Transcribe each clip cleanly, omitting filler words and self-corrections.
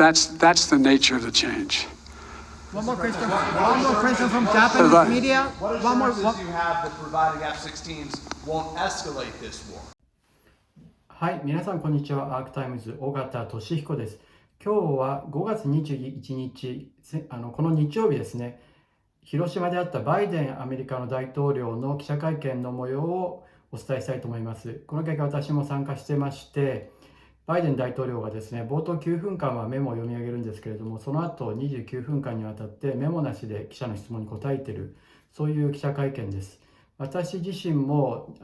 That's the nature of the change. One more question from Japanese media. What assurances do you have that providing F-16s won't escalate this war? はい、皆さんこんにちは。アークタイムズ尾形聡彦です。今日は5月21日、この日曜日ですね、広島であったバイデンアメリカの大統領の記者会見の模様をお伝えしたいと思います。この会見私も参加してまして、バイデン大統領がですね、冒頭9分間はメモを読み上げるんですけれども、その後29分間にわたってメモなしで記者の質問に答えている、そういう記者会見です。私自身も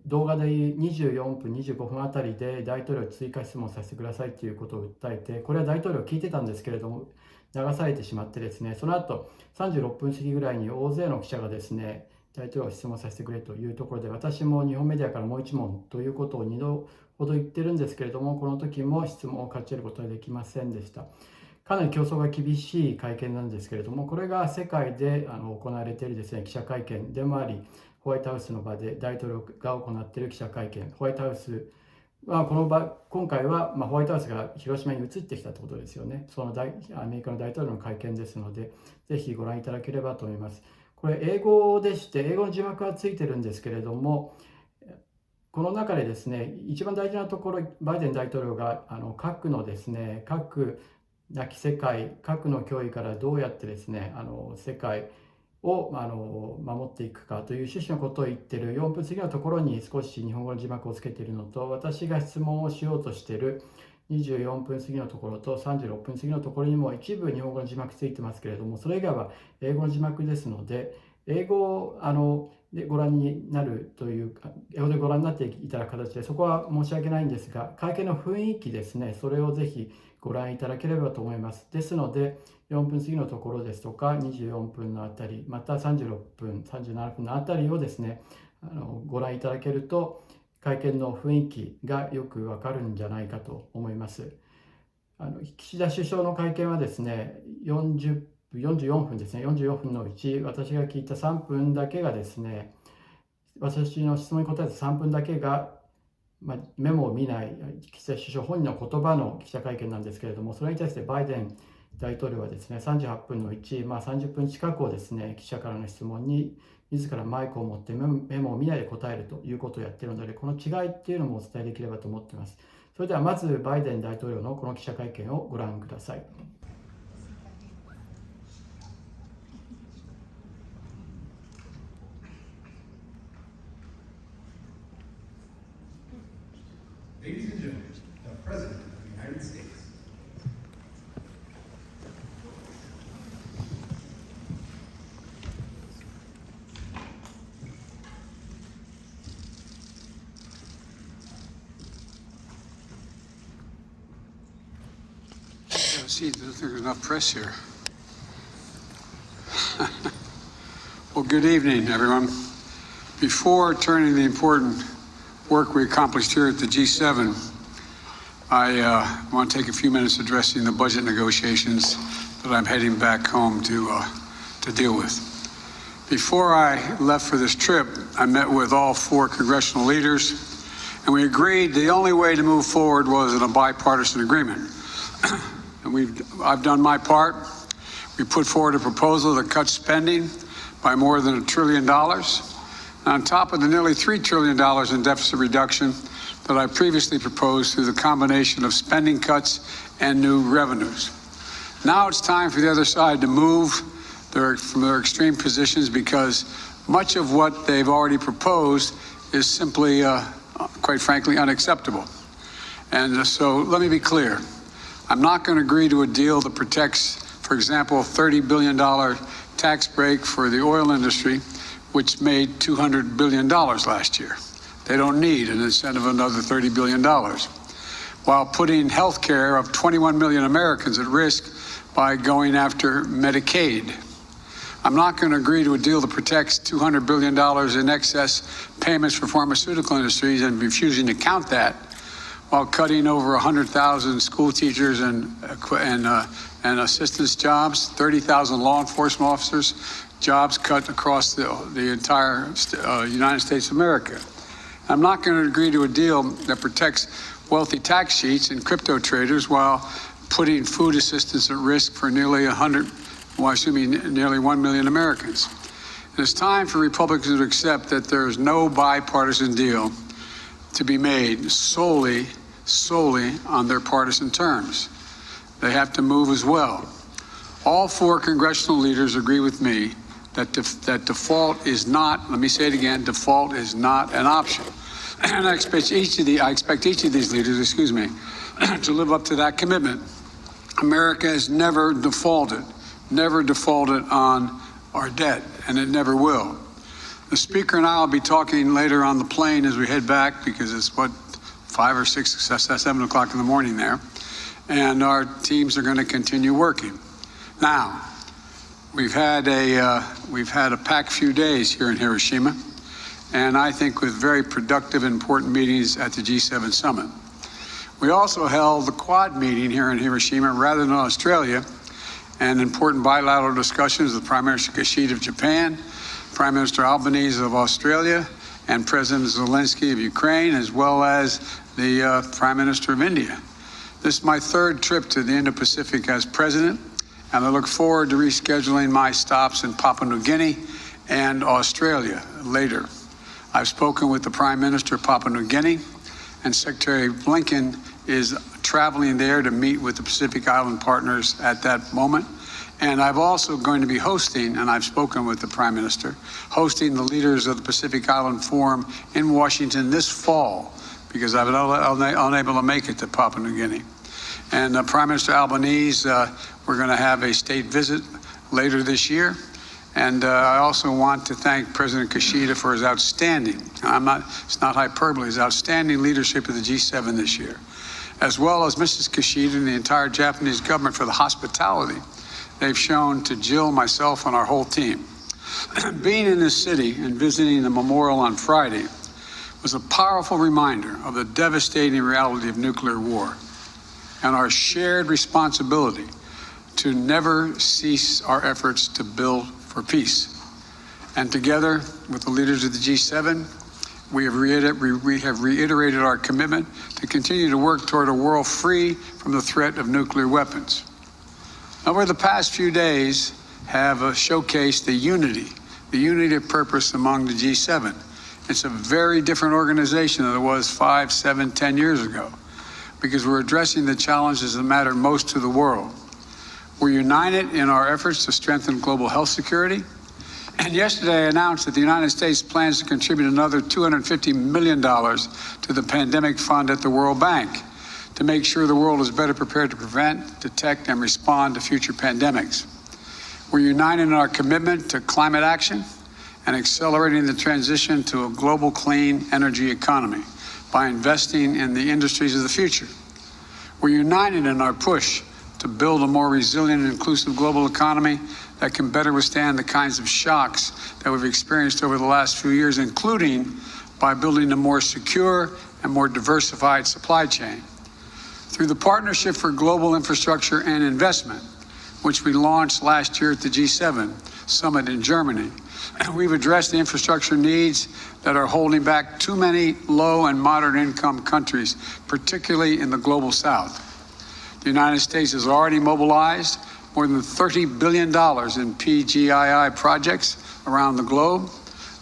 動画で24分、25分あたりで大統領に追加質問させてくださいということを訴えて、これは大統領聞いてたんですけれども、流されてしまってですね、その後36分過ぎぐらいに大勢の記者がですね、大統領を質問させてくれというところで、私も日本メディアからもう1問ということを2度ほど言ってるんですけれども、この時も質問を勝ち得ることはできませんでした。かなり競争が厳しい会見なんですけれども、これが世界で行われているですね、記者会見でもあり、ホワイトハウスの場で大統領が行っている記者会見、ホワイトハウスは今回はホワイトハウスが広島に移ってきたということですよね。そのアメリカの大統領の会見ですので、ぜひご覧いただければと思います。これ英語でして、英語の字幕はついてるんですけれども、この中でですね、一番大事なところ、バイデン大統領が核のですね、核なき世界、核の脅威からどうやってですね、世界を守っていくかという趣旨のことを言っている4分過ぎのところに少し日本語の字幕をつけているのと、私が質問をしようとしている24分過ぎのところと36分過ぎのところにも一部日本語の字幕ついてますけれども、それ以外は英語の字幕ですので、英語でご覧になるというか、英語でご覧になっていただく形で、そこは申し訳ないんですが、会見の雰囲気ですね、それをぜひご覧いただければと思います。ですので、4分過ぎのところですとか、24分のあたり、また36分、37分のあたりをですね、ご覧いただけると、会見の雰囲気がよくわかるんじゃないかと思います。岸田首相の会見はですね、44分ですね、44分のうち、私が聞いた3分だけがですね、私の質問に答えた3分だけが、メモを見ない岸田首相本人の言葉の記者会見なんですけれども、それに対してバイデン大統領はですね、38分のうち、30分近くをですね、記者からの質問に自らマイクを持ってメモを見ないで答えるということをやっているので、この違いっていうのもお伝えできればと思っています。それではまずバイデン大統領のこの記者会見をご覧ください。Ladies and gentlemen, the President of the United States. See, there's enough press here. Well, good evening, everyone. Before turning to the important work we accomplished here at the G7, I want to take a few minutes addressing the budget negotiations that I'm heading back home to deal with. Before I left for this trip, I met with all 4 congressional leaders, and we agreed the only way to move forward was in a bipartisan agreement. And I've done my part. We put forward a proposal that cuts spending by more than $1 trillion. On top of the nearly $3 trillion in deficit reduction that I previously proposed through the combination of spending cuts and new revenues. Now it's time for the other side to move from their extreme positions, because much of what they've already proposed is simply, quite frankly, unacceptable. And so let me be clear. I'm not going to agree to a deal that protects, for example, a $30 billion tax break for the oil industry, which made $200 billion last year. They don't need an incentive of another $30 billion, while putting health care of 21 million Americans at risk by going after Medicaid. I'm not going to agree to a deal that protects $200 billion in excess payments for pharmaceutical industries and refusing to count that, while cutting over 100,000 school teachers and assistance jobs, 30,000 law enforcement officers, jobs cut across the entire United States of America. I'm not going to agree to a deal that protects wealthy tax cheats and crypto traders while putting food assistance at risk for nearly 1 million Americans. It is time for Republicans to accept that there is no bipartisan deal to be made solely on their partisan terms. They have to move as well. All 4 congressional leaders agree with me that default is not, let me say it again, default is not an option. And I expect each of these leaders, to live up to that commitment. America has never defaulted on our debt, and it never will. The Speaker and I will be talking later on the plane as we head back, because it's 5 or 6, 7 o'clock in the morning there, and our teams are going to continue working. Now, we've had a packed few days here in Hiroshima, and I think with very productive and important meetings at the G7 summit. We also held the Quad meeting here in Hiroshima rather than Australia, and important bilateral discussions with Prime Minister Kishida of Japan, Prime Minister Albanese of Australia, and President Zelensky of Ukraine, as well as the Prime Minister of India. This is my 3rd trip to the Indo-Pacific as president, and I look forward to rescheduling my stops in Papua New Guinea and Australia later. I've spoken with the Prime Minister of Papua New Guinea, and Secretary Blinken is traveling there to meet with the Pacific Island partners at that moment. And I'm also going to be hosting, and I've spoken with the Prime Minister, hosting the leaders of the Pacific Island Forum in Washington this fall, because I've been unable to make it to Papua New Guinea. And Prime Minister Albanese, we're going to have a state visit later this year. And I also want to thank President Kishida for his outstanding, it's not hyperbole, his outstanding leadership of the G7 this year, as well as Mrs. Kishida and the entire Japanese government for the hospitality they've shown to Jill, myself, and our whole team. Being in this city and visiting the memorial on Friday was a powerful reminder of the devastating reality of nuclear war and our shared responsibility to never cease our efforts to build for peace. And together with the leaders of the G7, we have reiterated our commitment to continue to work toward a world free from the threat of nuclear weapons. Over the past few days have showcased the unity of purpose among the G7. It's a very different organization than it was 5, 7, 10 years ago, because we're addressing the challenges that matter most to the world. We're united in our efforts to strengthen global health security. And yesterday I announced that the United States plans to contribute another $250 million to the pandemic fund at the World Bank to make sure the world is better prepared to prevent, detect, and respond to future pandemics. We're united in our commitment to climate action and accelerating the transition to a global clean energy economy by investing in the industries of the future. We're united in our push to build a more resilient and inclusive global economy that can better withstand the kinds of shocks that we've experienced over the last few years, including by building a more secure and more diversified supply chain. Through the Partnership for Global Infrastructure and Investment, which we launched last year at the G7 summit in Germany, we've addressed the infrastructure needs that are holding back too many low and moderate income countries, particularly in the global South. The United States has already mobilized more than $30 billion in PGII projects around the globe,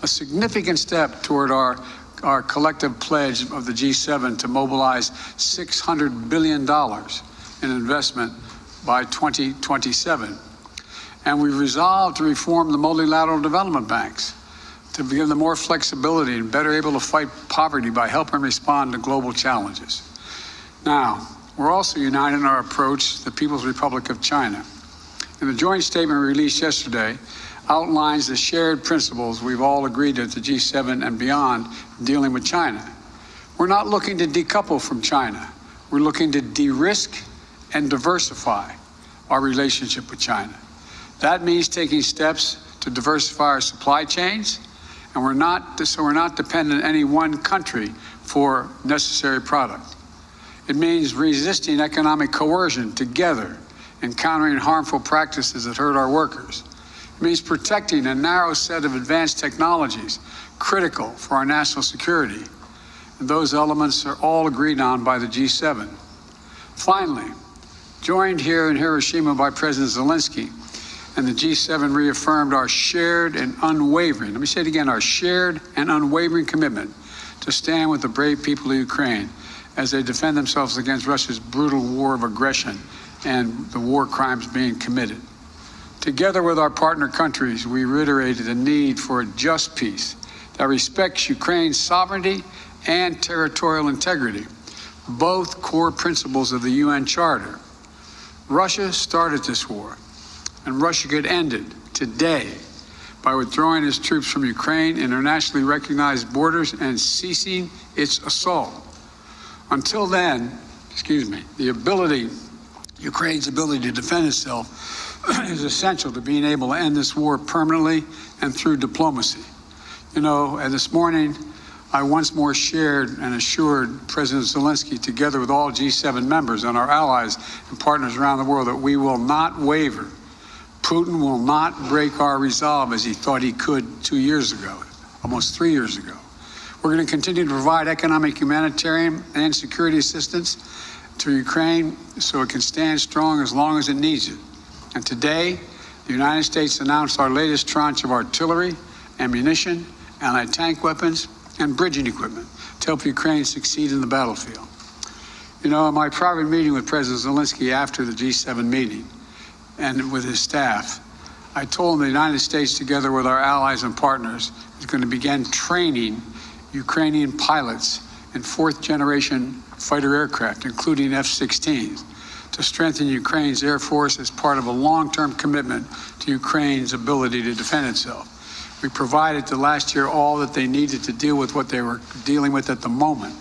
a significant step toward our collective pledge of the G7 to mobilize $600 billion in investment by 2027. And we've resolved to reform the multilateral development banks to give them more flexibility and better able to fight poverty by helping respond to global challenges. Now, we're also united in our approach to the People's Republic of China. And the joint statement released yesterday outlines the shared principles we've all agreed to at the G7 and beyond dealing with China. We're not looking to decouple from China. We're looking to de-risk and diversify our relationship with China. That means taking steps to diversify our supply chains, and we're not dependent on any one country for necessary product. It means resisting economic coercion together and countering harmful practices that hurt our workers. It means protecting a narrow set of advanced technologies critical for our national security. And those elements are all agreed on by the G7. Finally, Joined here in Hiroshima by President Zelensky, and the G7 reaffirmed our shared and unwavering, let me say it again, our shared and unwavering commitment to stand with the brave people of Ukraine as they defend themselves against Russia's brutal war of aggression and the war crimes being committed. Together with our partner countries, we reiterated the need for a just peace that respects Ukraine's sovereignty and territorial integrity, both core principles of the UN Charter. Russia started this war, and Russia could end it today by withdrawing its troops from Ukraine, internationally recognized borders, and ceasing its assault. Until then, Ukraine's ability to defend itself is essential to being able to end this war permanently and through diplomacy. You know, and this morning, I once more shared and assured President Zelensky, together with all G7 members and our allies and partners around the world, that we will not waver. Putin will not break our resolve as he thought he could 2 years ago, almost 3 years ago. We're going to continue to provide economic, humanitarian, and security assistance to Ukraine so it can stand strong as long as it needs it. And today, the United States announced our latest tranche of artillery, ammunition, anti-tank weapons, and bridging equipment to help Ukraine succeed in the battlefield. You know, in my private meeting with President Zelensky after the G7 meeting and with his staff, I told him the United States, together with our allies and partners, is going to begin training Ukrainian pilots in fourth-generation fighter aircraft, including F-16s, to strengthen Ukraine's Air Force as part of a long-term commitment to Ukraine's ability to defend itself. We provided to last year all that they needed to deal with what they were dealing with at the moment.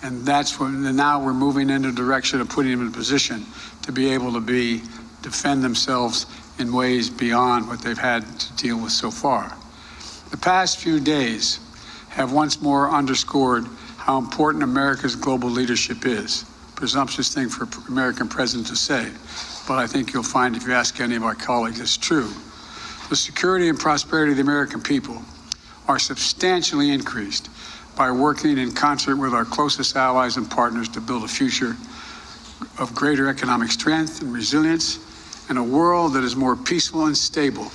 And that's when now we're moving in the direction of putting them in a position to be able to defend themselves in ways beyond what they've had to deal with so far. The past few days have once more underscored how important America's global leadership is. Presumptuous thing for an American president to say, but I think you'll find if you ask any of our colleagues, it's true. The security and prosperity of the American people are substantially increased by working in concert with our closest allies and partners to build a future of greater economic strength and resilience in a world that is more peaceful and stable.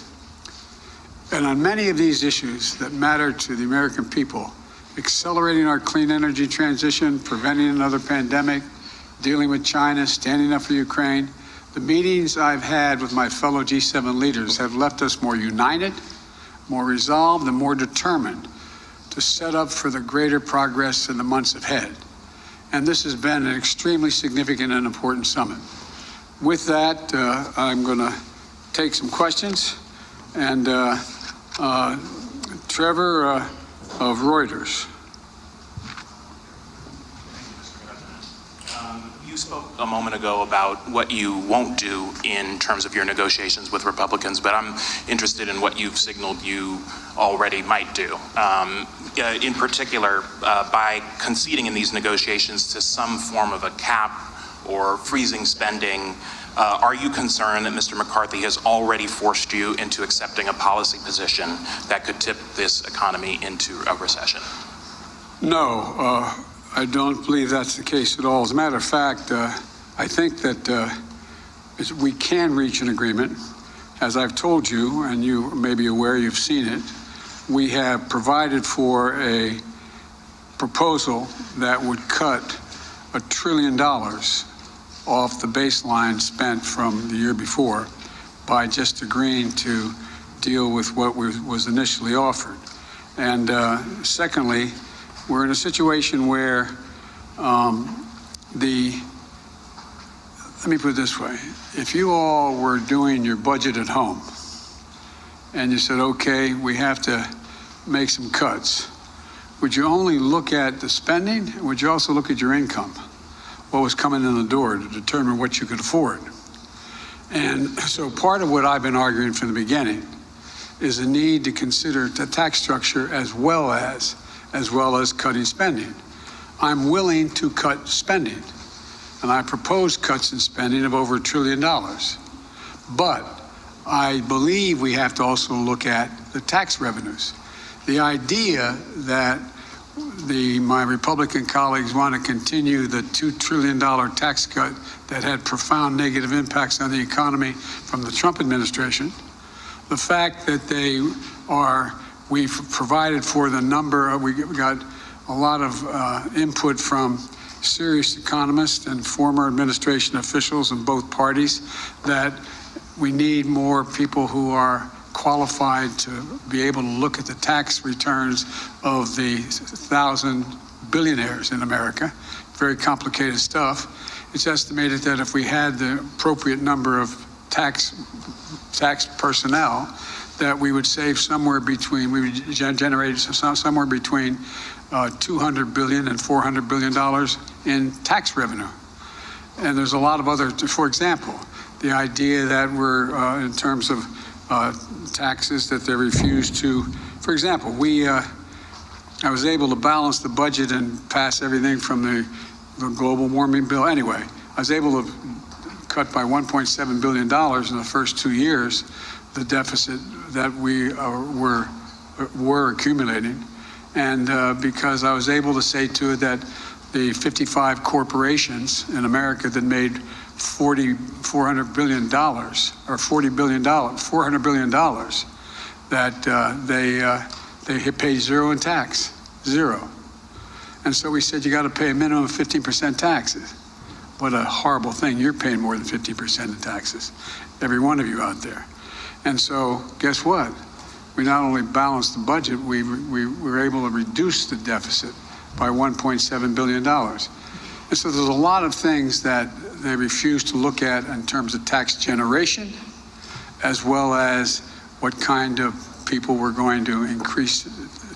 And on many of these issues that matter to the American people, accelerating our clean energy transition, preventing another pandemic, dealing with China, standing up for Ukraine, the meetings I've had with my fellow G7 leaders have left us more united, more resolved, and more determined to set up for the greater progress in the months ahead. And this has been an extremely significant and important summit. With that, I'm going to take some questions. And Trevor of Reuters. You spoke a moment ago about what you won't do in terms of your negotiations with Republicans, but I'm interested in what you've signaled you already might do. In particular, by conceding in these negotiations to some form of a cap or freezing spending, are you concerned that Mr. McCarthy has already forced you into accepting a policy position that could tip this economy into a recession? No, I don't believe that's the case at all. As a matter of fact, I think that we can reach an agreement. As I've told you, and you may be aware, you've seen it, we have provided for a proposal that would cut $1 trillion off the baseline spent from the year before by just agreeing to deal with what was initially offered. And secondly, we're in a situation where let me put it this way. If you all were doing your budget at home and you said, okay, we have to make some cuts, would you only look at the spending? Or would you also look at your income? What was coming in the door to determine what you could afford? And so part of what I've been arguing from the beginning is the need to consider the tax structure as well as cutting spending. I'm willing to cut spending, and I propose cuts in spending of over $1 trillion. But I believe we have to also look at the tax revenues. The idea that my Republican colleagues want to continue the $2 trillion tax cut that had profound negative impacts on the economy from the Trump administration. The fact that we've provided for the number, we got a lot of input from serious economists and former administration officials in both parties that we need more people who are qualified to be able to look at the tax returns of the 1,000 billionaires in America. Very complicated stuff. It's estimated that if we had the appropriate number of tax personnel, that we would save somewhere between, we would generate somewhere between $200 billion and $400 billion in tax revenue. And there's a lot of other, for example, the idea that we're, in terms of taxes, that they refuse to, for example, I was able to balance the budget and pass everything from the global warming bill. Anyway, I was able to cut by $1.7 billion in the first 2 years the deficit that we were accumulating. And because I was able to say to it that the 55 corporations in America that made $400 billion, or $400 billion, that they paid zero in tax, zero. And so we said, you got to pay a minimum of 15% taxes. What a horrible thing. You're paying more than 50% in taxes, every one of you out there. And so guess what? We not only balanced the budget, we were able to reduce the deficit by $1.7 billion. And so there's a lot of things that they refuse to look at in terms of tax generation, as well as what kind of people we're going to increase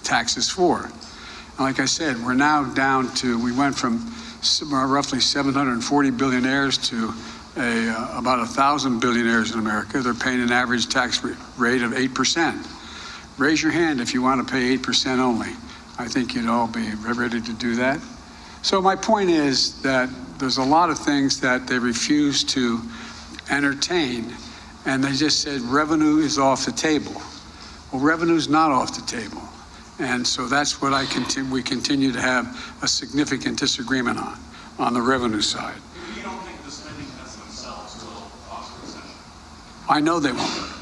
taxes for. And like I said, we're now down to, we went from roughly 740 billionaires to about 1,000 billionaires in America. They're paying an average tax rate of 8%. Raise your hand if you want to pay 8% only. I think you'd all be ready to do that. So my point is that there's a lot of things that they refuse to entertain, and they just said revenue is off the table. Well, revenue's not off the table. And so that's what we continue to have a significant disagreement on the revenue side. You don't think the spending cuts themselves will cause a recession? I know they won't.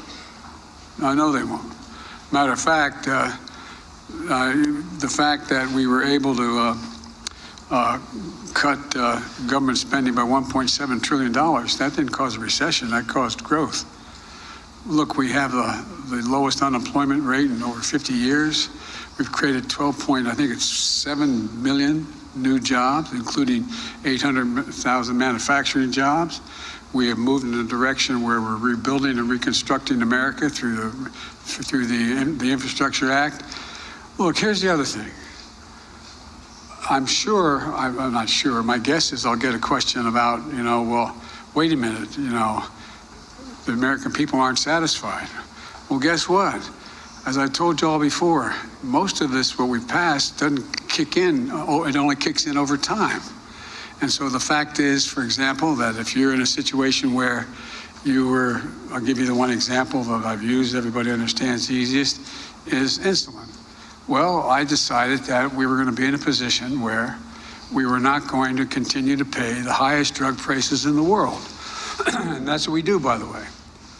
I know they won't. Matter of fact, the fact that we were able to cut government spending by $1.7 trillion, that didn't cause a recession, that caused growth. Look, we have the lowest unemployment rate in over 50 years. We've created 7 million new jobs, including 800,000 manufacturing jobs. We have moved in a direction where we're rebuilding and reconstructing America through the Infrastructure Act. Look, here's the other thing. I'm not sure, my guess is I'll get a question about, well, wait a minute, the American people aren't satisfied. Well, guess what? As I told you all before, most of this, what we've passed, doesn't kick in, it only kicks in over time. And so the fact is, for example, that if you're in a situation where I'll give you the one example that I've used, everybody understands the easiest, is insulin. Well, I decided that we were going to be in a position where we were not going to continue to pay the highest drug prices in the world. And that's what we do, by the way.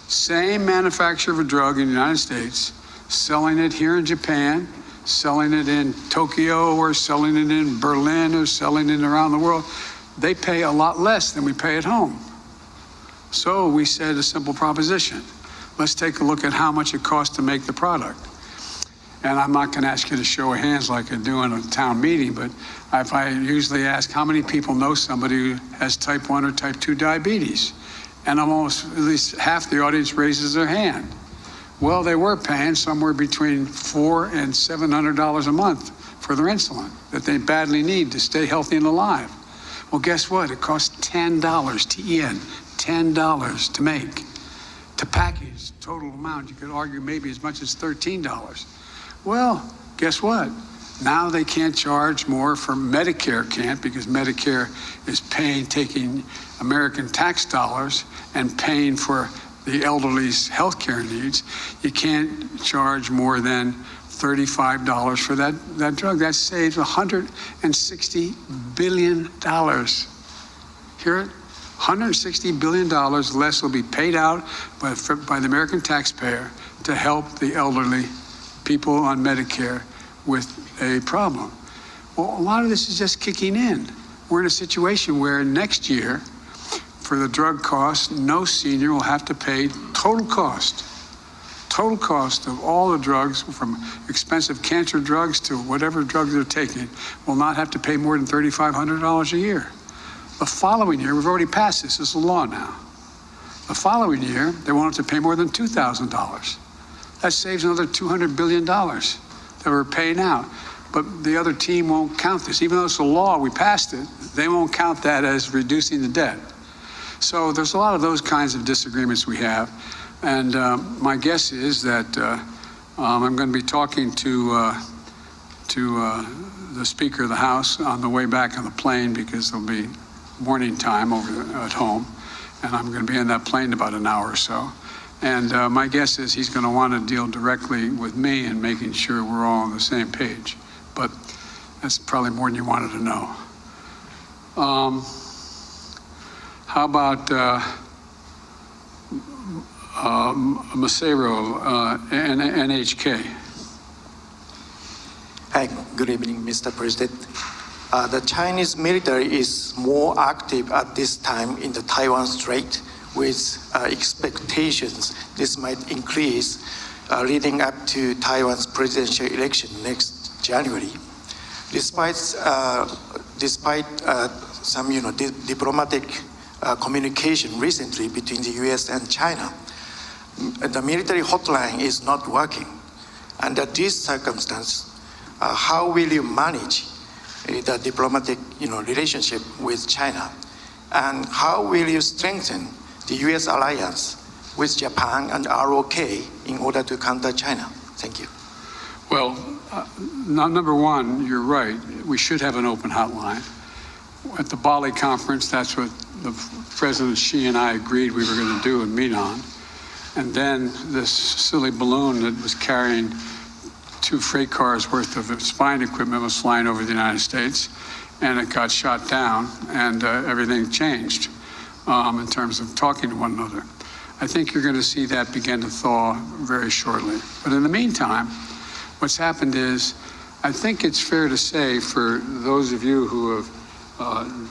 Same manufacturer of a drug in the United States, selling it here in Japan, selling it in Tokyo, or selling it in Berlin, or selling it around the world, they pay a lot less than we pay at home. So we said a simple proposition. Let's take a look at how much it costs to make the product. And I'm not going to ask you to show of hands like I do in a town meeting, but if I usually ask how many people know somebody who has type 1 or type 2 diabetes, and almost at least half the audience raises their hand. Well, they were paying somewhere between $400 and $700 a month for their insulin that they badly need to stay healthy and alive. Well, guess what? It costs $10 TEN, $10 to make, to package. Total amount, you could argue maybe as much as $13. Well, guess what? Now they can't charge more for Medicare can't, because Medicare is taking American tax dollars and paying for the elderly's health care needs, you can't charge more than $35 for that drug. That saves $160 billion. Hear it? $160 billion less will be paid out by the American taxpayer to help the elderly people on Medicare with a problem. Well, a lot of this is just kicking in. We're in a situation where next year, for the drug cost, no senior will have to pay total cost of all the drugs, from expensive cancer drugs to whatever drugs they're taking, will not have to pay more than $3,500 a year. The following year, we've already passed this. This is law now. The following year, they won't have to pay more than $2,000. That saves another $200 billion that we're paying out. But the other team won't count this. Even though it's a law, we passed it, they won't count that as reducing the debt. So there's a lot of those kinds of disagreements we have. And my guess is that I'm going to be talking to the Speaker of the House on the way back on the plane, because there'll be morning time over at home, and I'm going to be in that plane in about an hour or so. And my guess is he's going to want to deal directly with me and making sure we're all on the same page. But that's probably more than you wanted to know. How about Macero, NHK? Hi, good evening, Mr. President. The Chinese military is more active at this time in the Taiwan Strait, with expectations this might increase leading up to Taiwan's presidential election next January. Despite some diplomatic communication recently between the U.S. and China, the military hotline is not working. Under this circumstance, how will you manage the diplomatic relationship with China? And how will you strengthen the U.S. alliance with Japan and ROK in order to counter China? Thank you. Well, number one, you're right. We should have an open hotline. At the Bali conference, that's what the President Xi and I agreed we were going to do and meet on. And then this silly balloon that was carrying 2 freight cars worth of spine equipment was flying over the United States, and it got shot down, and everything changed in terms of talking to one another. I think you're going to see that begin to thaw very shortly. But in the meantime, what's happened is, I think it's fair to say, for those of you who have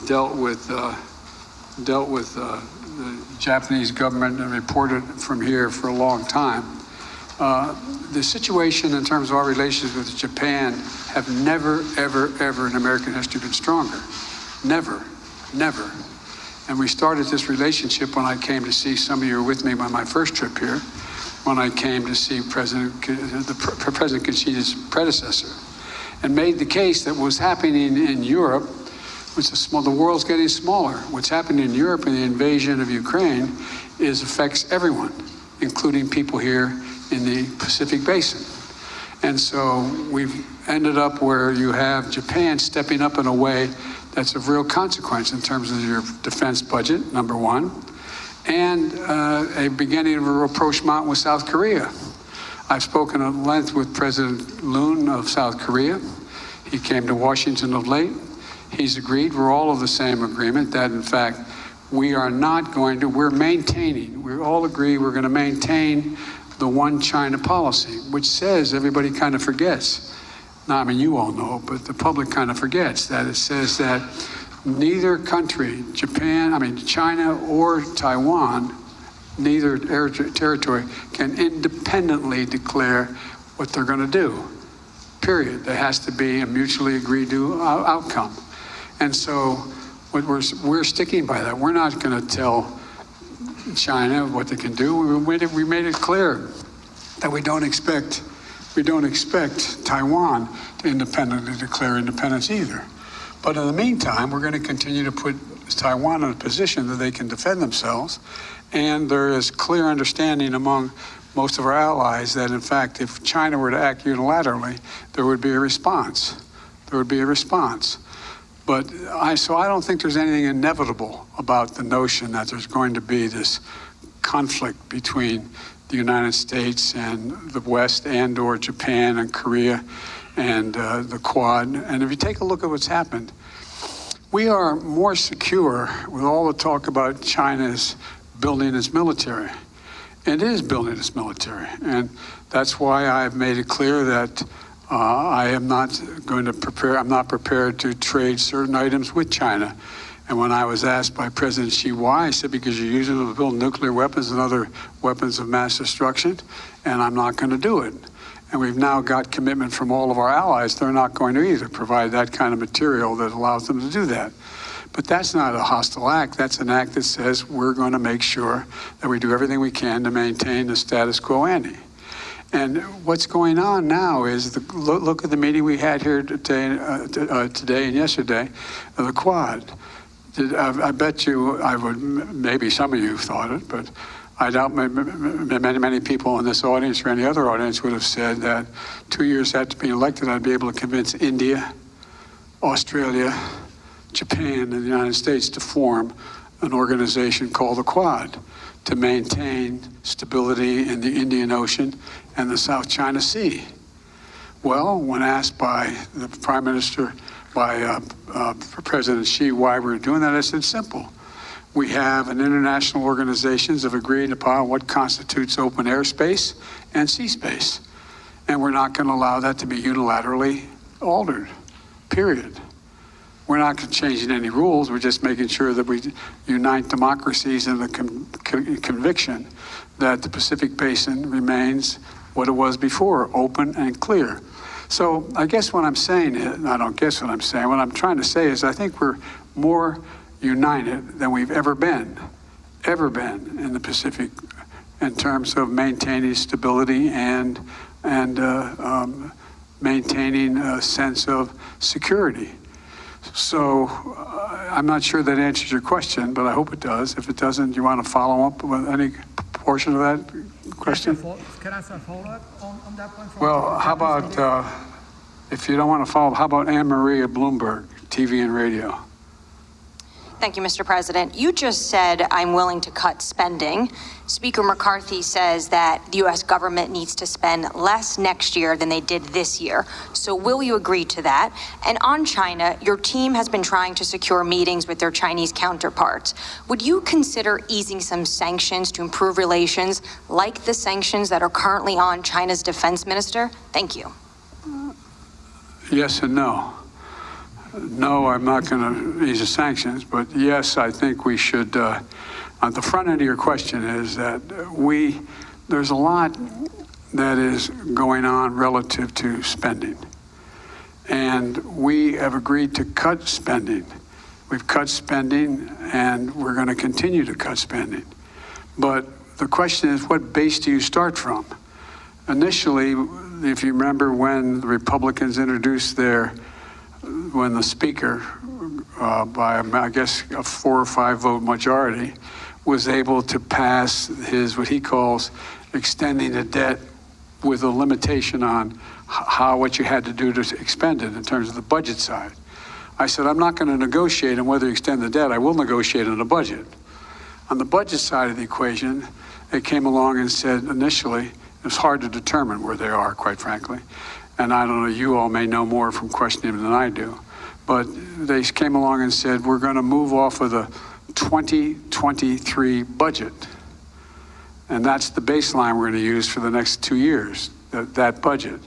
dealt with the Japanese government and reported from here for a long time, the situation in terms of our relations with Japan have never, ever, ever in American history been stronger. Never, never. And we started this relationship when I came to see, some of you were with me on my first trip here, when I came to see President Kishida's predecessor, and made the case that what was happening in Europe was the world's getting smaller. What's happening in Europe and the invasion of Ukraine affects everyone, including people here in the Pacific Basin. And so we've ended up where you have Japan stepping up in a way that's of real consequence in terms of your defense budget, number one, and a beginning of a rapprochement with South Korea. I've spoken at length with President Moon of South Korea. He came to Washington of late. He's agreed, we're all of the same agreement, that in fact, we are not going to, we're maintaining, we all agree we're going to maintain the one China policy, which says, everybody kind of forgets, now, I mean, you all know, but the public kind of forgets that it says that neither country, China or Taiwan, neither territory can independently declare what they're going to do, period. There has to be a mutually agreed to outcome. And so what we're sticking by that. We're not going to tell China what they can do. We made it clear that we don't expect Taiwan to independently declare independence either. But in the meantime, we're going to continue to put Taiwan in a position that they can defend themselves. And there is clear understanding among most of our allies that, in fact, if China were to act unilaterally, there would be a response. There would be a response. But I don't think there's anything inevitable about the notion that there's going to be this conflict between the United States and the West and or Japan and Korea and the Quad. And if you take a look at what's happened, we are more secure with all the talk about China's building its military. It is building its military. And that's why I've made it clear that I'm not prepared to trade certain items with China. And when I was asked by President Xi why, I said, because you're using them to build nuclear weapons and other weapons of mass destruction, and I'm not going to do it. And we've now got commitment from all of our allies. They're not going to either provide that kind of material that allows them to do that. But that's not a hostile act. That's an act that says we're going to make sure that we do everything we can to maintain the status quo ante. And what's going on now is, look at the meeting we had here today and yesterday, the Quad. I bet you, maybe some of you thought it, but I doubt many people in this audience or any other audience would have said that 2 years after being elected, I'd be able to convince India, Australia, Japan, and the United States to form an organization called the Quad to maintain stability in the Indian Ocean and the South China Sea. Well, when asked by the Prime Minister, by President Xi why we're doing that, I said, simple. We have an international organizations have agreed upon what constitutes open airspace and sea space. And we're not going to allow that to be unilaterally altered, period. We're not changing any rules. We're just making sure that we unite democracies in the conviction that the Pacific Basin remains what it was before, open and clear. So I guess what I'm saying is, I don't guess what I'm saying, what I'm trying to say is I think we're more united than we've ever been in the Pacific in terms of maintaining stability and maintaining a sense of security. So I'm not sure that answers your question, but I hope it does. If it doesn't, you want to follow up with any portion of that question? Can I follow up on that point? Well, how about, if you don't want to follow up, how about Anne Marie at Bloomberg, TV and radio? Thank you, Mr. President. You just said, I'm willing to cut spending. Speaker McCarthy says that the U.S. government needs to spend less next year than they did this year. So will you agree to that? And on China, your team has been trying to secure meetings with their Chinese counterparts. Would you consider easing some sanctions to improve relations, like the sanctions that are currently on China's defense minister? Thank you. Yes and no. No, I'm not going to ease the sanctions, but yes, I think we should. On the front end of your question is that there's a lot that is going on relative to spending. And we have agreed to cut spending. We've cut spending and we're going to continue to cut spending. But the question is, what base do you start from? Initially, if you remember when the Republicans introduced when the speaker, by I guess a 4 or 5 vote majority, was able to pass what he calls extending the debt with a limitation on what you had to do to expend it in terms of the budget side. I said, I'm not going to negotiate on whether you extend the debt. I will negotiate on the budget. On the budget side of the equation, they came along and said initially, it was hard to determine where they are, quite frankly. And I don't know, you all may know more from questioning them than I do. But they came along and said, we're going to move off of the 2023 budget. And that's the baseline we're going to use for the next 2 years, that budget.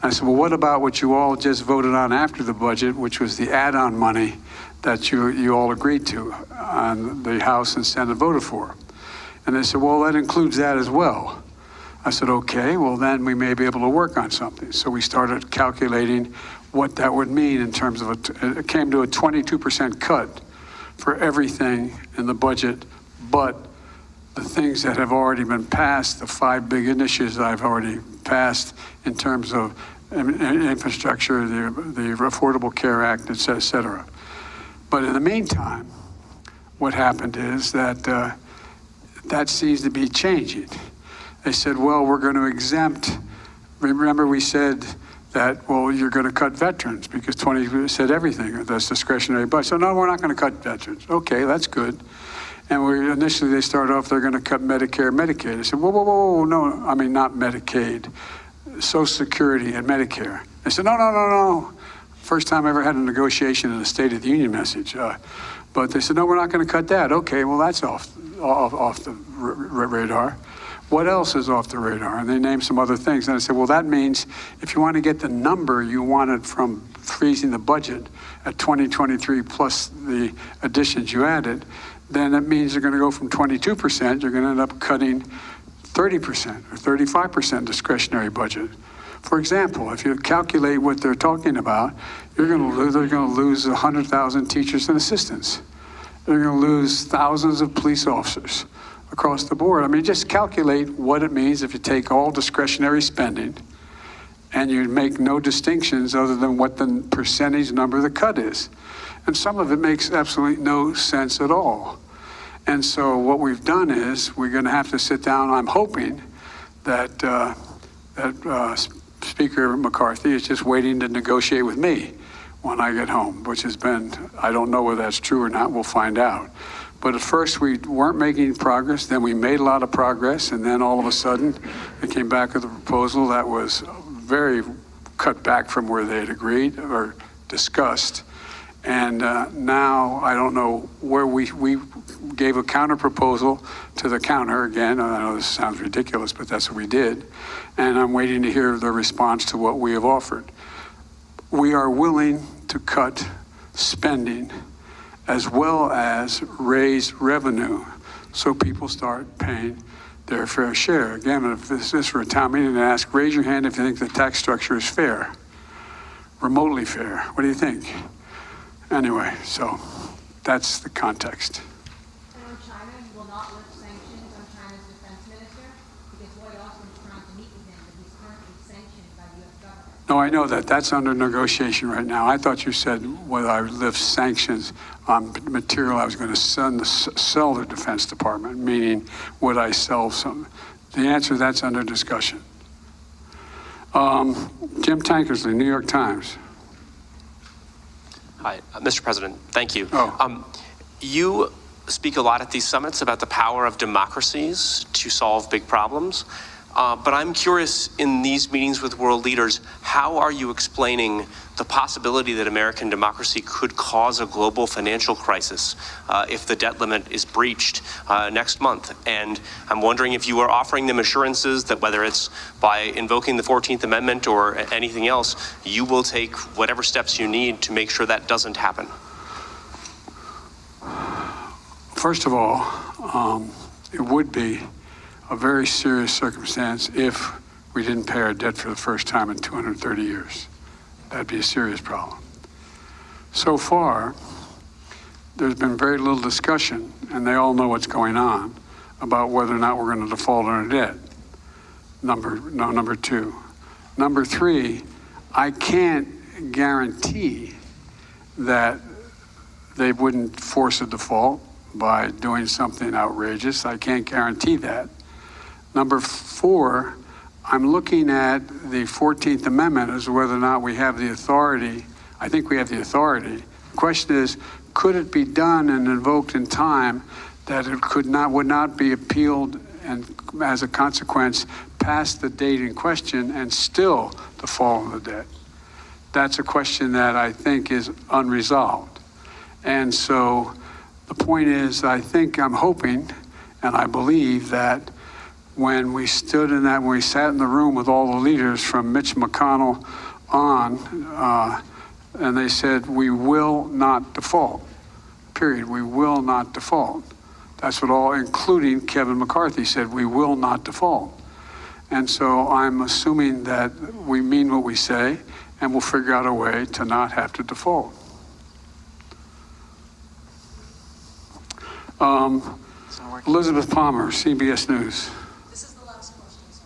I said, well, what about what you all just voted on after the budget, which was the add-on money that you all agreed to on the House and Senate voted for? And they said, well, that includes that as well. I said, okay, well, then we may be able to work on something. So we started calculating what that would mean in terms of it came to a 22% cut for everything in the budget, but the things that have already been passed, the 5 big initiatives that I've already passed in terms of infrastructure, the Affordable Care Act, et cetera. But in the meantime, what happened is that that seems to be changing. They said, well, we're going to exempt. Remember we said that, well, you're going to cut veterans because 20 said everything, that's discretionary budget. So no, we're not going to cut veterans. Okay, that's good. And initially they started off, they're going to cut Medicare, Medicaid. I said, whoa, whoa, whoa, no, I mean, not Medicaid, Social Security and Medicare. They said, no. First time I ever had a negotiation in a State of the Union message. But they said, no, we're not going to cut that. Okay, well, that's off the radar. What else is off the radar? And they named some other things. And I said, well, that means if you want to get the number you wanted from freezing the budget at 2023 plus the additions you added, then that means you're going to go from 22%, you're going to end up cutting 30% or 35% discretionary budget. For example, if you calculate what they're talking about, they're going to lose 100,000 teachers and assistants. They're going to lose thousands of police officers across the board. I mean, just calculate what it means if you take all discretionary spending and you make no distinctions other than what the percentage number of the cut is. And some of it makes absolutely no sense at all. And so what we've done is we're going to have to sit down. I'm hoping that Speaker McCarthy is just waiting to negotiate with me when I get home, which has been, I don't know whether that's true or not, we'll find out. But at first we weren't making progress, then we made a lot of progress, and then all of a sudden they came back with a proposal that was very cut back from where they had agreed or discussed. And now I don't know where we gave a counter proposal to the counter again. I know this sounds ridiculous, but that's what we did. And I'm waiting to hear the response to what we have offered. We are willing to cut spending as well as raise revenue so people start paying their fair share. Again, if this were a town meeting and ask, raise your hand if you think the tax structure is fair, remotely fair. What do you think? Anyway, so that's the context. And on China, you will not lift sanctions on China's defense minister because Lloyd Austin is trying to meet with him, but he's currently sanctioned by the U.S. government. No, I know that. That's under negotiation right now. I thought you said whether I would lift sanctions on material I was going to sell the Defense Department, meaning would I sell some? The answer, that's under discussion. Jim Tankersley, New York Times. Hi, Mr. President, thank you. Oh. You speak a lot at these summits about the power of democracies to solve big problems. But I'm curious, in these meetings with world leaders, how are you explaining the possibility that American democracy could cause a global financial crisis if the debt limit is breached next month? And I'm wondering if you are offering them assurances that whether it's by invoking the 14th Amendment or anything else, you will take whatever steps you need to make sure that doesn't happen. First of all, it would be a very serious circumstance if we didn't pay our debt for the first time in 230 years. That'd be a serious problem. So far, there's been very little discussion, and they all know what's going on, about whether or not we're going to default on our debt. Number two. Number three, I can't guarantee that they wouldn't force a default by doing something outrageous. I can't guarantee that. Number four, I'm looking at the 14th Amendment as whether or not we have the authority. I think we have the authority. The question is, could it be done and invoked in time that it would not be appealed and as a consequence past the date in question and still default on the debt? That's a question that I think is unresolved. And so the point is, I'm hoping and I believe that when we sat in the room with all the leaders from Mitch McConnell on, and they said, we will not default, period. We will not default. That's what all, including Kevin McCarthy, said, we will not default. And so I'm assuming that we mean what we say, and we'll figure out a way to not have to default. Elizabeth Palmer, CBS News. This is the last question, sir.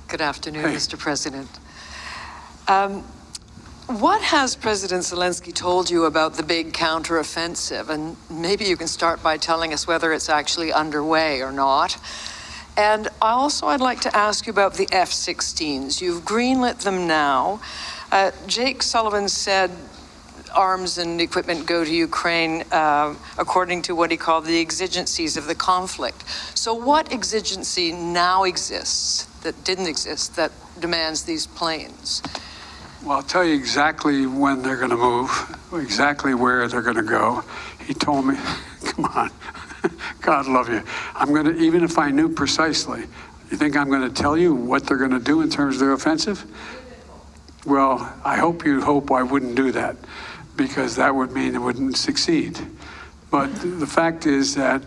Good afternoon, Hey. Mr. President. What has President Zelensky told you about the big counteroffensive? And maybe you can start by telling us whether it's actually underway or not. And I'd like to ask you about the F-16s. You've greenlit them now. Jake Sullivan said arms and equipment go to Ukraine according to what he called the exigencies of the conflict. So what exigency now exists that didn't exist that demands these planes? Well, I'll tell you exactly when they're going to move, exactly where they're going to go. He told me, come on, God love you. I'm going to, even if I knew precisely, you think I'm going to tell you what they're going to do in terms of their offensive? Well, I hope you hope I wouldn't do that, because that would mean it wouldn't succeed. But the fact is that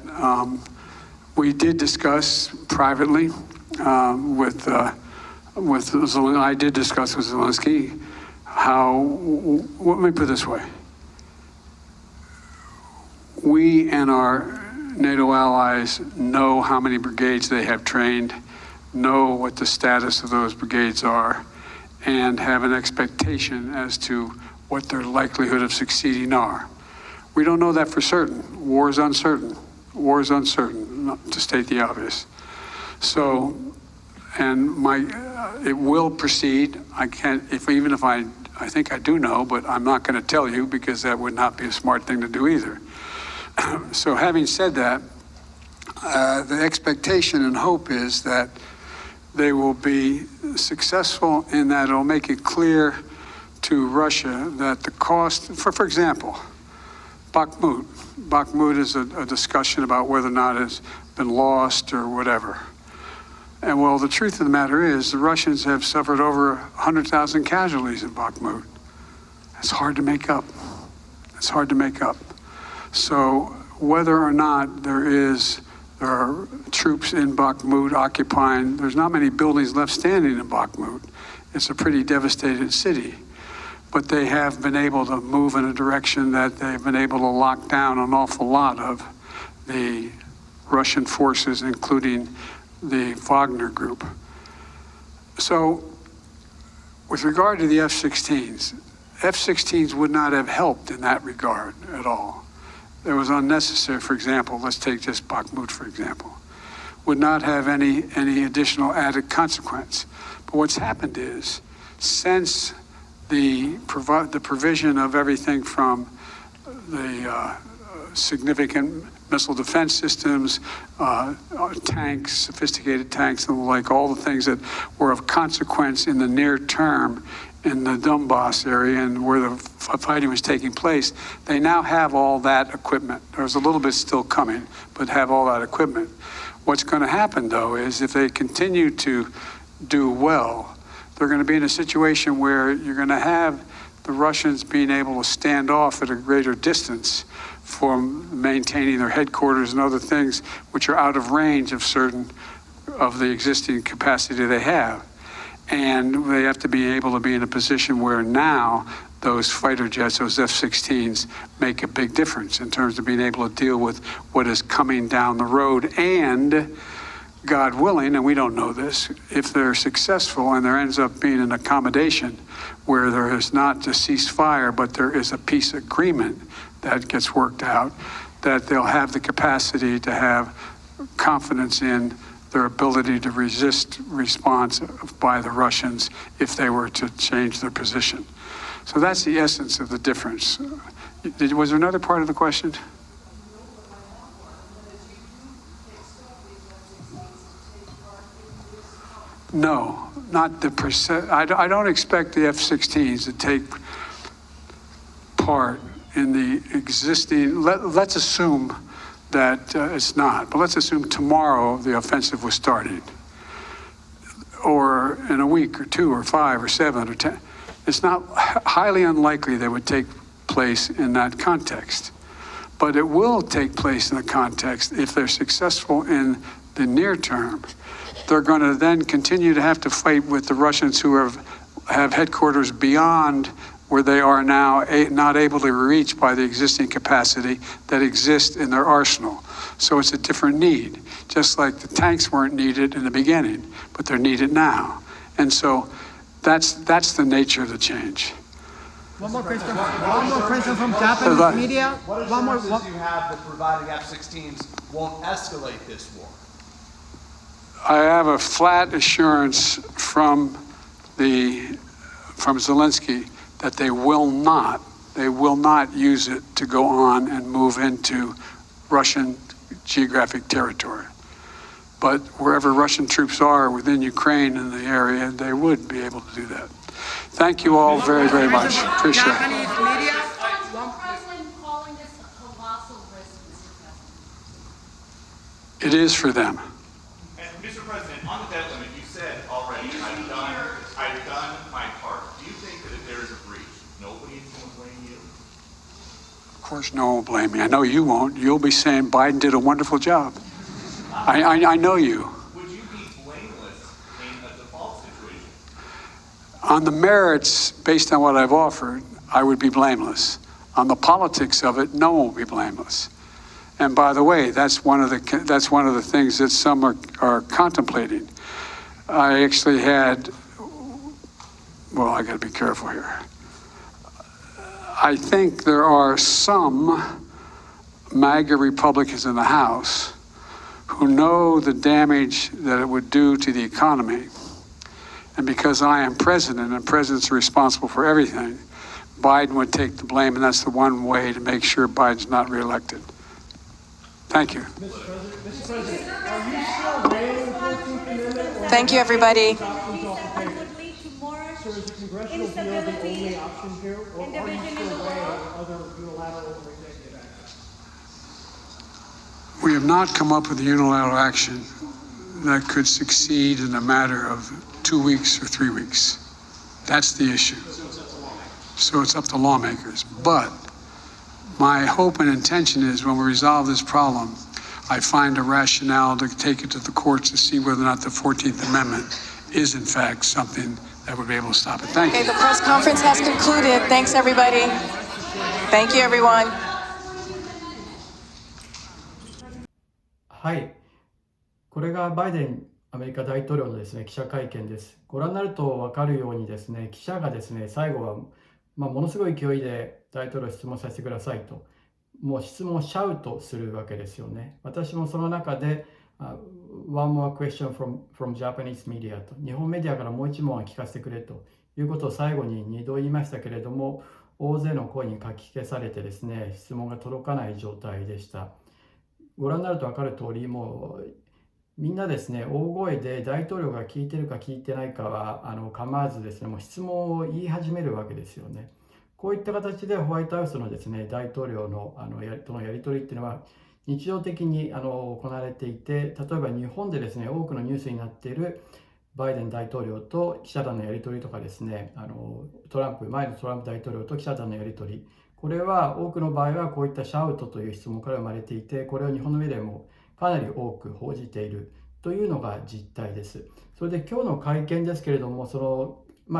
we did discuss privately with Zelensky. I did discuss with Zelensky how, let me put it this way. We and our NATO allies know how many brigades they have trained, know what the status of those brigades are, and have an expectation as to what their likelihood of succeeding are. We don't know that for certain. War is uncertain. War is uncertain, to state the obvious. So, and it will proceed. I can't, even if I think I do know, but I'm not going to tell you, because that would not be a smart thing to do either. So having said that, the expectation and hope is that they will be successful in that it'll make it clear to Russia that the cost, for example, Bakhmut. Bakhmut is a discussion about whether or not it's been lost or whatever. And well, the truth of the matter is the Russians have suffered over 100,000 casualties in Bakhmut. It's hard to make up. It's hard to make up. So whether or not there are troops in Bakhmut occupying, there's not many buildings left standing in Bakhmut. It's a pretty devastated city. But they have been able to move in a direction that they've been able to lock down an awful lot of the Russian forces, including the Wagner group. So with regard to the F-16s, F-16s would not have helped in that regard at all. It was unnecessary. For example, let's take just Bakhmut, for example, would not have any additional added consequence. But what's happened is, since the provision of everything from the significant missile defense systems, tanks, sophisticated tanks, and like all the things that were of consequence in the near term in the Donbass area and where the fighting was taking place, they now have all that equipment. There's a little bit still coming, but have all that equipment. What's going to happen, though, is if they continue to do well, they're going to be in a situation where you're going to have the Russians being able to stand off at a greater distance from maintaining their headquarters and other things which are out of range of certain of the existing capacity they have. And they have to be able to be in a position where now those fighter jets, those F-16s, make a big difference in terms of being able to deal with what is coming down the road. And God willing, and we don't know this, if they're successful and there ends up being an accommodation where there is not a ceasefire, but there is a peace agreement that gets worked out, that they'll have the capacity to have confidence in their ability to resist response by the Russians if they were to change their position. So that's the essence of the difference. Was there another part of the question? No, not the percent. I don't expect the F-16s to take part in the existing, let's assume that it's not, but let's assume tomorrow the offensive was started, or in a week or 2 or 5 or 7 or 10. It's not highly unlikely they would take place in that context, but it will take place in the context if they're successful in the near term. They're going to then continue to have to fight with the Russians who have headquarters beyond where they are now not able to reach by the existing capacity that exists in their arsenal. So it's a different need, just like the tanks weren't needed in the beginning, but they're needed now. And so that's the nature of the change. One more question from Japanese media. What assurances do you have that providing F-16s won't escalate this war? I have a flat assurance from Zelensky that they will not They will not use it to go on and move into Russian geographic territory. But wherever Russian troops are within Ukraine in the area, they would be able to do that. Thank you all very, very much. Appreciate it. Japanese media. President calling this a colossal risk, Mr. President. It is for them. And Mr. President, on the debt limit, you said already, I've done my part. Do you think that if there is a breach, nobody's going to blame you? Of course, no one will blame me. I know you won't. You'll be saying Biden did a wonderful job. I know you. Would you be blameless in a default situation? On the merits, based on what I've offered, I would be blameless. On the politics of it, no one will be blameless. And by the way, that's one of the things that some are contemplating. I actually had, well, I got to be careful here. I think there are some MAGA Republicans in the House who know the damage that it would do to the economy. And because I am president and presidents are responsible for everything, Biden would take the blame, and that's the one way to make sure Biden's not reelected. Thank you. Mr. President, are you still weighing the 14th Amendment? Thank you, everybody. Sir, is the congressional deal the only option here, or are you still weighing other unilateral or executive action? We have not come up with a unilateral action that could succeed in a matter of 2 weeks or 3 weeks. That's the issue. So it's up to lawmakers. But my hope and intention is when we resolve this problem, I find a rationale to take it to the courts to see whether or not the 14th Amendment is in fact something that would be able to stop it. Thank you. Okay, the press conference has concluded. Thanks, everybody. Thank you, everyone. はい、これがバイデンアメリカ大統領のですね記者会見です。ご覧になると分かるようにですね、記者がですね最後はものすごい勢いで大統領質問させてくださいと、もう質問をシャウトするわけですよね。私もその中でOne more question from Japanese media と、日本メディアからもう一問は聞かせてくれということを最後に2度言いましたけれども、大勢の声にかき消されてですね、質問が届かない状態でした。ご覧になると分かる通り、もうみんなですね、大声で大統領が聞いてるか聞いてないかは構わずですね、もう質問を言い始めるわけですよね。こういった形でホワイトハウスのですね、大統領のとのやり取りっていうのは日常的に行われていて、例えば日本でですね、多くのニュースになっているバイデン大統領と記者団のやり取りとかですね、前のトランプ大統領と記者団のやり取り、これは多くの場合はこういったシャウトという質問から生まれていて、これを日本のメディアもかなり多く報じているというのが実態です。それで今日の会見ですけれども、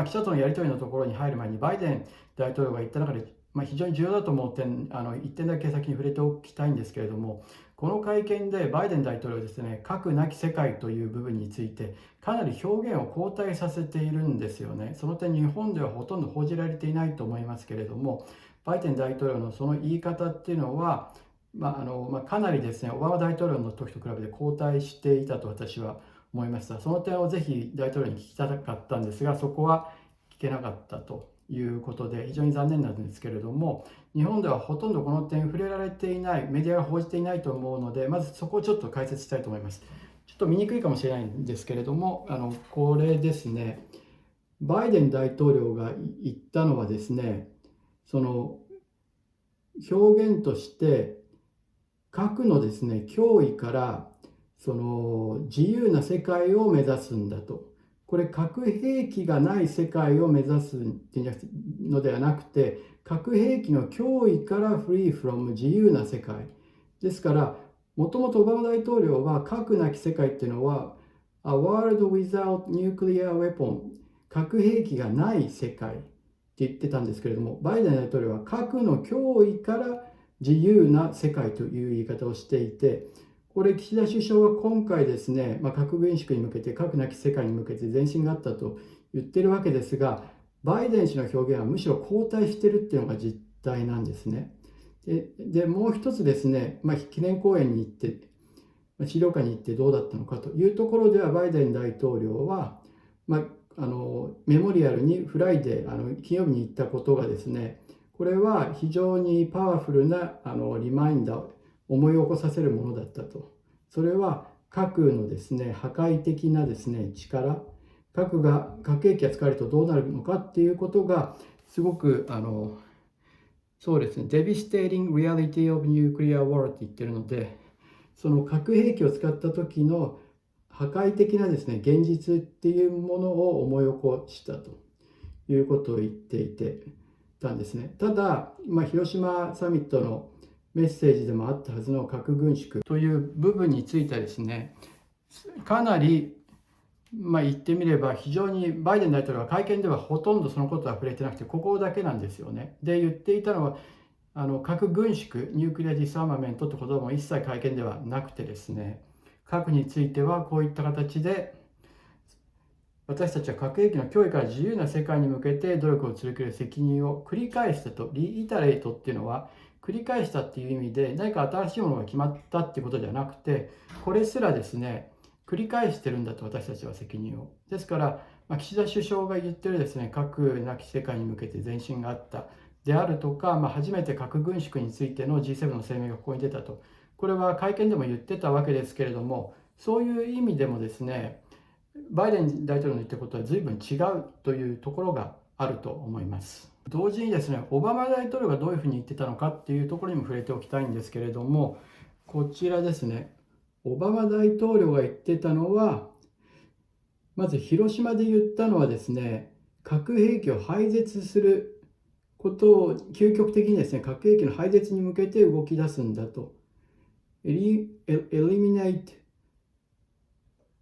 記者とのやり取りのところに入る前にバイデン大統領が言った中で、非常に重要だと思う点、1点だけ先に触れておきたいんですけれども、この会見でバイデン大統領はですね、核なき世界という部分についてかなり表現を後退させているんですよね。その点日本ではほとんど報じられていないと思いますけれども、バイデン大統領のその言い方っていうのは、かなりですね、オバマ大統領の時と比べて後退していたと私は思いました。その点をぜひ大統領に聞きたかったんですが、そこは聞けなかったということで非常に残念なんですけれども、日本ではほとんどこの点触れられていない、メディアが報じていないと思うので、まずそこをちょっと解説したいと思います。ちょっと見にくいかもしれないんですけれども、これですね、バイデン大統領が言ったのはですね、その表現として核のですね脅威からその自由な世界を目指すんだと。これ核兵器がない世界を目指すのではなくて、核兵器の脅威からフリーフロム自由な世界ですから、もともとオバマ大統領は核なき世界っていうのは A world without nuclear weapon、 核兵器がない世界って言ってたんですけれども、バイデン大統領は核の脅威から自由な世界という言い方をしていて、これ岸田首相は今回ですね、核軍縮に向けて、核なき世界に向けて前進があったと言ってるわけですが、バイデン氏の表現はむしろ後退してるっていうのが実態なんですね。でもう一つですね、記念講演に行って、資料館に行ってどうだったのかというところでは、バイデン大統領は、メモリアルにフライデー、金曜日に行ったことがですね、ここれは非常にパワフルなリマインダー、思い起こさせるものだったと。それは核のですね、破壊的なですね、力、核兵器が使われるとどうなるのかっていうことが、すごくそうですね、Devastating Reality of Nuclear War って言ってるので、その核兵器を使った時の破壊的なですね、現実っていうものを思い起こしたということを言っていたんですね。ただ、広島サミットのメッセージでもあったはずの核軍縮という部分についてはですね、かなり言ってみれば非常にバイデン大統領は会見ではほとんどそのことは触れてなくて、ここだけなんですよね。で、言っていたのは核軍縮、ニュークリアディスアーマメントって言葉も一切会見ではなくてですね、核についてはこういった形で、私たちは核兵器の脅威から自由な世界に向けて努力を続ける責任を繰り返したと、リイタレイトっていうのは繰り返したっていう意味で、何か新しいものが決まったっていうことではなくて、これすらですね、繰り返してるんだと、私たちは責任を。ですから、岸田首相が言ってるですね、核なき世界に向けて前進があったであるとか、初めて核軍縮についての G7 の声明がここに出たと。これは会見でも言ってたわけですけれども、そういう意味でもですね、バイデン大統領の言ってることは随分違うというところがあると思います。同時にですね、オバマ大統領がどういうふうに言ってたのかっていうところにも触れておきたいんですけれども、こちらですね、オバマ大統領が言ってたのは、まず広島で言ったのはですね、核兵器を廃絶することを究極的にですね、核兵器の廃絶に向けて動き出すんだと。Eliminate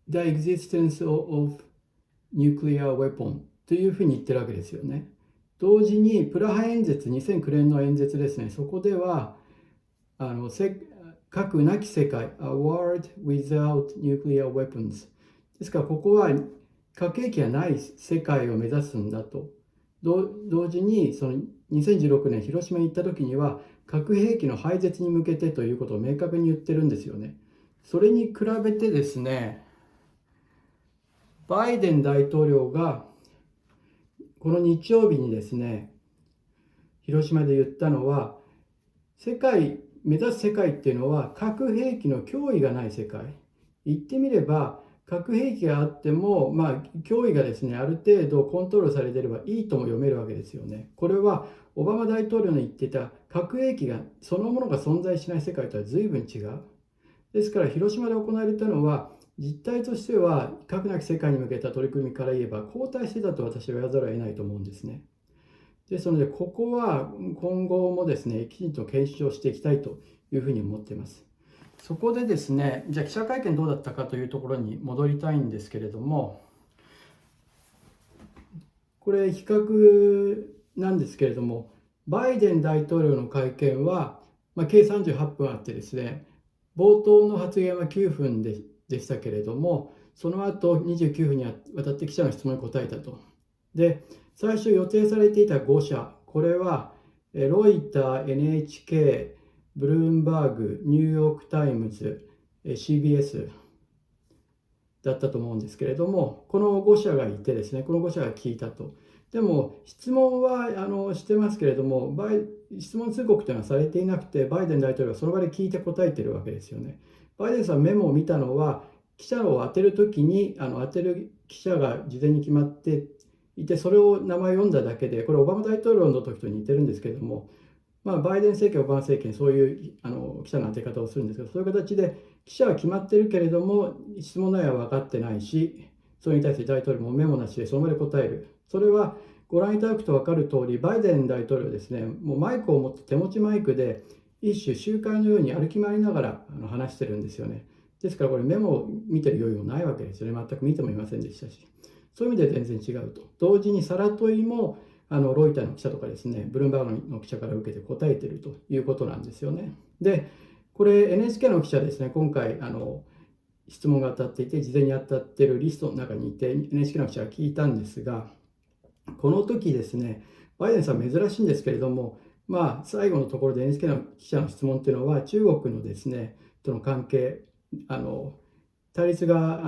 the existence of nuclear weapon というふうに言ってるわけですよね。同時にプラハ演説、2009年の演説ですね、そこでは核なき世界 A world without nuclear weapons ですから、ここは核兵器がない世界を目指すんだと。同時にその2016年広島に行った時には核兵器の廃絶に向けてということを明確に言ってるんですよね。それに比べてですね、バイデン大統領がこの日曜日にですね、広島で言ったのは、目指す世界っていうのは核兵器の脅威がない世界。言ってみれば、核兵器があっても、脅威がですね、ある程度コントロールされていればいいとも読めるわけですよね。これはオバマ大統領の言っていた核兵器がそのものが存在しない世界とは随分違う。ですから広島で行われたのは、実態としては核なき世界に向けた取り組みから言えば後退してたと私は言わざるを得ないと思うんですね。ですので、ここは今後もですね、きちんと検証していきたいというふうに思っています。そこでですね、じゃあ記者会見どうだったかというところに戻りたいんですけれども、これ比較なんですけれども、バイデン大統領の会見は、計38分あってですね、冒頭の発言は9分でしたけれども、その後29分にわたって記者の質問に答えたと。で、最初予定されていた5社、これはロイター、NHK、ブルームバーグ、ニューヨークタイムズ、CBS だったと思うんですけれども、この5社がいてですね、この5社が聞いたと。でも質問はしてますけれども、質問通告というのはされていなくて、バイデン大統領はその場で聞いて答えているわけですよね。バイデンさんメモを見たのは、記者を当てるときに当てる記者が事前に決まっていて、それを名前を読んだだけで、これオバマ大統領の時と似てるんですけれども、バイデン政権、オバマ政権、そういう記者の当て方をするんですけど、そういう形で記者は決まってるけれども、質問内容は分かってないし、それに対して大統領もメモなしでその場で答える。それはご覧いただくと分かる通り、バイデン大統領ですね、もうマイクを持って手持ちマイクで、一種集会のように歩き回りながら話してるんですよね。ですからこれメモを見てる余裕もないわけですよね。全く見てもいませんでしたし。そういう意味で全然違うと。同時にさら問いもロイターの記者とかですね、ブルームバーグの記者から受けて答えているということなんですよね。で、これ NHK の記者ですね、今回質問が当たっていて、事前に当たっているリストの中にいて、NHK の記者が聞いたんですが、この時ですね、バイデンさん珍しいんですけれども、最後のところで NHK の記者の質問っていうのは、中国のですね、との関係、対立が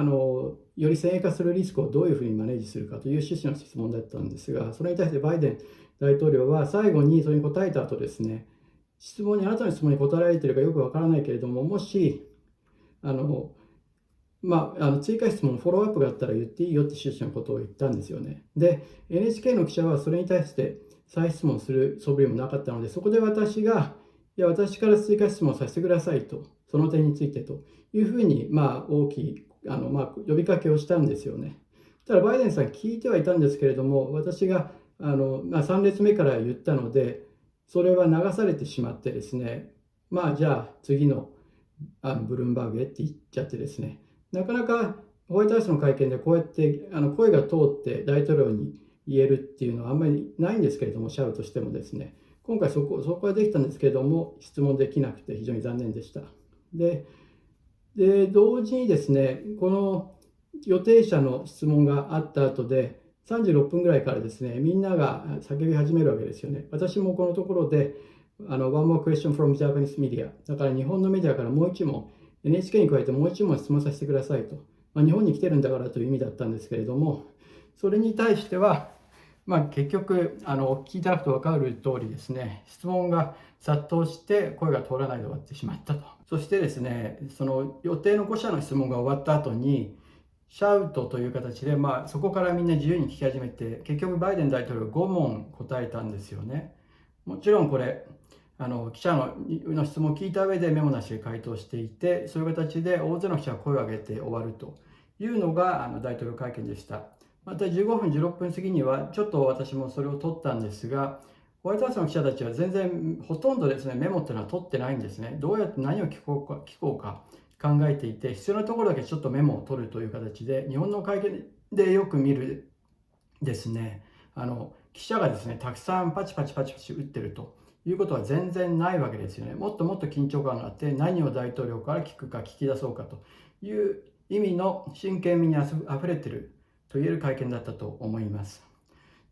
より先鋭化するリスクをどういうふうにマネージするかという趣旨の質問だったんですが、それに対してバイデン大統領は最後にそれに答えた後ですね、あなたの質問に答えられているかよくわからないけれども、もし追加質問、フォローアップがあったら言っていいよって趣旨のことを言ったんですよね。で、NHK の記者はそれに対して再質問する素振りもなかったので、そこで私から追加質問させてくださいと、その点についてというふうに、大きい呼びかけをしたんですよね。ただバイデンさん聞いてはいたんですけれども、私が3列目から言ったので、それは流されてしまってですね、じゃあ次のブルームバーグへって言っちゃってですね、なかなかホワイトハウスの会見でこうやって声が通って大統領に言えるっていうのはあんまりないんですけれども、シャウトしてもですね、今回そこはできたんですけれども、質問できなくて非常に残念でした。で同時にですね、この予定者の質問があった後で36分ぐらいからですね、みんなが叫び始めるわけですよね。私もこのところでOne more question from Japanese media、 だから日本のメディアからもう一問、 NHK に加えてもう一問質問させてくださいと、日本に来てるんだからという意味だったんですけれども、それに対しては結局お聞きいただくと分かる通りですね、質問が殺到して声が通らないで終わってしまったと。そしてですね、その予定の5社の質問が終わった後にシャウトという形で、そこからみんな自由に聞き始めて、結局バイデン大統領5問答えたんですよね。もちろんこれ記者の質問を聞いた上でメモなしで回答していて、そういう形で大勢の記者が声を上げて終わるというのが大統領会見でした。また15分16分過ぎにはちょっと私もそれを取ったんですが、ホワイトハウスの記者たちは全然ほとんどですね、メモっていうのは取ってないんですね。どうやって何を聞こうか考えていて、必要なところだけちょっとメモを取るという形で、日本の会見でよく見るですね、記者がですねたくさんパチパチ打ってるということは全然ないわけですよね。もっともっと緊張感があって、何を大統領から聞くか聞き出そうかという意味の真剣味にあふれてると言える会見だったと思います。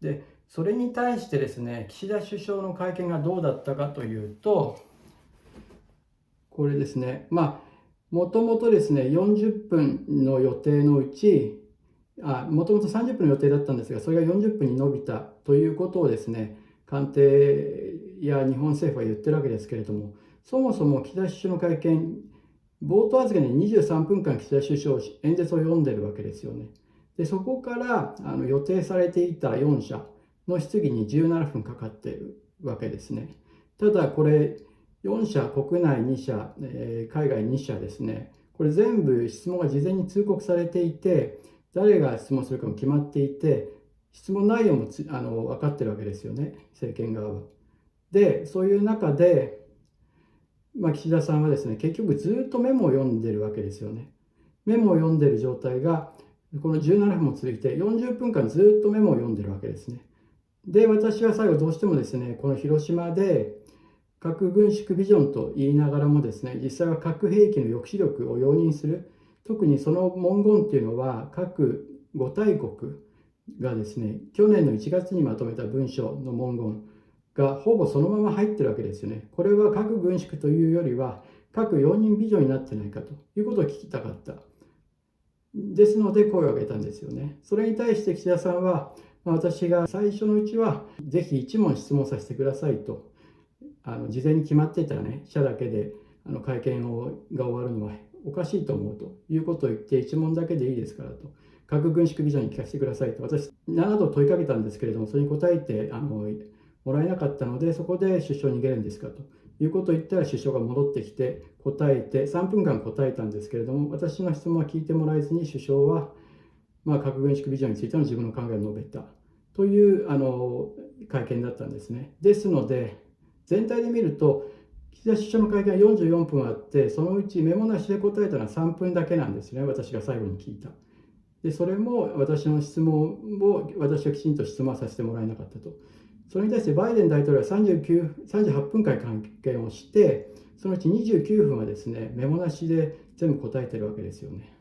で、それに対してですね、岸田首相の会見がどうだったかというと、これですね、もともとですね、40分の予定のうち、もともと30分の予定だったんですが、それが40分に伸びたということをですね、官邸や日本政府は言ってるわけですけれども、そもそも岸田首相の会見、冒頭発言で23分間岸田首相演説を読んでるわけですよね。で、そこから予定されていた4社の質疑に17分かかっているわけですね。ただこれ4社、国内2社、海外2社ですね、これ全部質問が事前に通告されていて、誰が質問するかも決まっていて、質問内容も分かってるわけですよね、政権側は。で、そういう中で、岸田さんはですね、結局ずっとメモを読んでるわけですよね。メモを読んでる状態がこの17分も続いて40分間ずっとメモを読んでるわけですね。で、私は最後どうしてもですね、この広島で核軍縮ビジョンと言いながらもですね、実際は核兵器の抑止力を容認する、特にその文言っていうのは各5大国がですね、去年の1月にまとめた文書の文言がほぼそのまま入ってるわけですよね。これは核軍縮というよりは核容認ビジョンになってないかということを聞きたかった。ですので声を上げたんですよね。それに対して岸田さんは、私が最初のうちはぜひ1問質問させてくださいと、事前に決まっていたらね、記者だけで会見が終わるのはおかしいと思うということを言って、1問だけでいいですからと、核軍縮ビジョンに聞かせてくださいと私7度問いかけたんですけれども、それに答えてもらえなかったので、そこで首相逃げるんですかということを言ったら、首相が戻ってきて答えて3分間答えたんですけれども、私の質問は聞いてもらえずに、首相は核軍縮ビジョンについての自分の考えを述べたという会見だったんですね。ですので全体で見ると岸田首相の会見は44分あって、そのうちメモなしで答えたのは3分だけなんですね、私が最後に聞いた。で、それも私の質問を私はきちんと質問させてもらえなかったと。それに対してバイデン大統領は38分間会見をして、そのうち29分はですね、メモなしで全部答えてるわけですよね。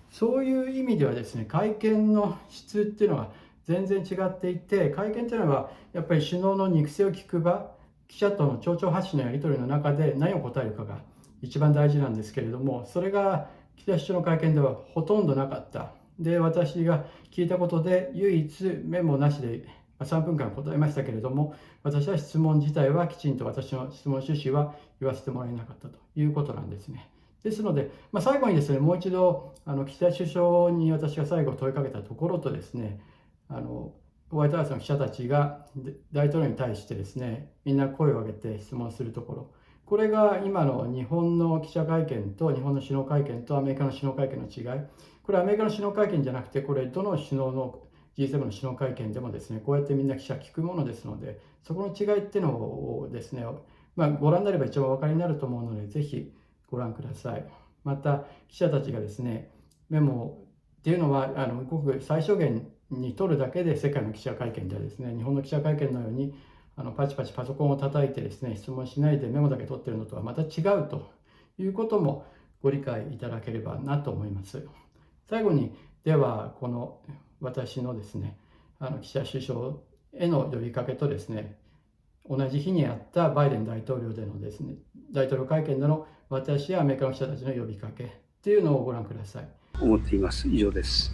そういう意味ではですね、会見の質っていうのは全然違っていて、会見っていうのはやっぱり首脳の肉声を聞く場、記者との丁々発止のやり取りの中で何を答えるかが一番大事なんですけれども、それが岸田首相の会見ではほとんどなかった。で、私が聞いたことで唯一メモなしで3分間答えましたけれども、私は質問自体はきちんと私の質問趣旨は言わせてもらえなかったということなんですね。ですので、最後にですね、もう一度岸田首相に私が最後問いかけたところとですね、ホワイトハウスの記者たちが大統領に対してですね、みんな声を上げて質問するところ、これが今の日本の記者会見と日本の首脳会見とアメリカの首脳会見の違い、これはアメリカの首脳会見じゃなくて、これどの首脳の G7 の首脳会見でもですね、こうやってみんな記者聞くものですので、そこの違いっていうのをですね、ご覧になれば一番お分かりになると思うので、ぜひご覧ください。また、記者たちがですね、メモっていうのはごく最小限に取るだけで世界の記者会見ではですね、日本の記者会見のようにパチパチパソコンを叩いてですね、質問しないでメモだけ取ってるのとはまた違うということもご理解いただければなと思います。最後に、ではこの私のですね、岸田首相への呼びかけとですね、同じ日にあったバイデン大統領でのですね、大統領会見での私やアメリカの記者たちの呼びかけっていうのをご覧ください。思っています。以上です。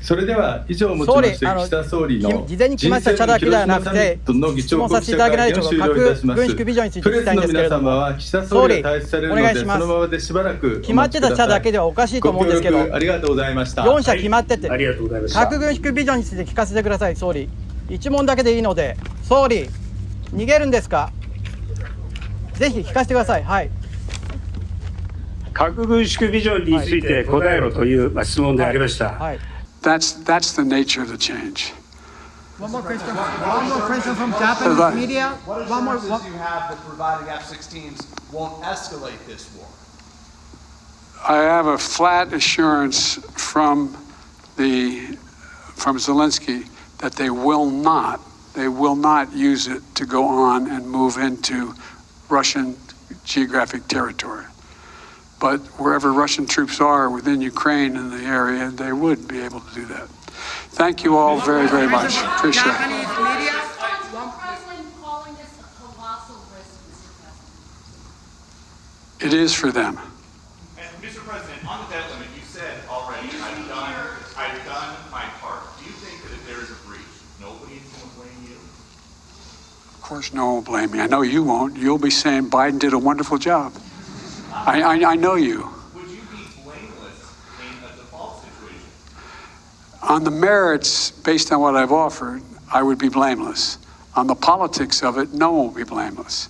それでは以上をもちまして岸田総理の事前に来ました記者だけではなくて、質問させていただけないでしょうか。核軍縮ビジョンについて聞きたいんですけれども、総理、お願いします。決まってた記者だけではおかしいと思うんですけど、ありがとうございました。4社決まってて、ありがとうございました。核軍縮ビジョンについて聞かせてください、総理。一問だけでいいので、総理、逃げるんですか。ぜひ聞かせてください。はい。核軍縮ビジョンについて答えろという質問でありました。はい。That's the nature of the change. One more question from Japanese media. What One more. assurances do you have that providing F-16s won't escalate this war? I have a flat assurance from Zelensky that they will not use it to go on and move into Russian geographic territory. But wherever Russian troops are within Ukraine and the area, they would be able to do that. Thank you all very, very much. Appreciate it. Japanese media. Calling this a colossal risk, Mr. President. It is for them. And Mr. President, on the debt limit, you said already, I've done my part. Do you think that if there is a breach, nobody's going to blame you? Of course, no one will blame me. I know you won't. You'll be saying Biden did a wonderful job. I know you. Would you be blameless in a default situation? On the merits, based on what I've offered, I would be blameless. On the politics of it, no one will be blameless.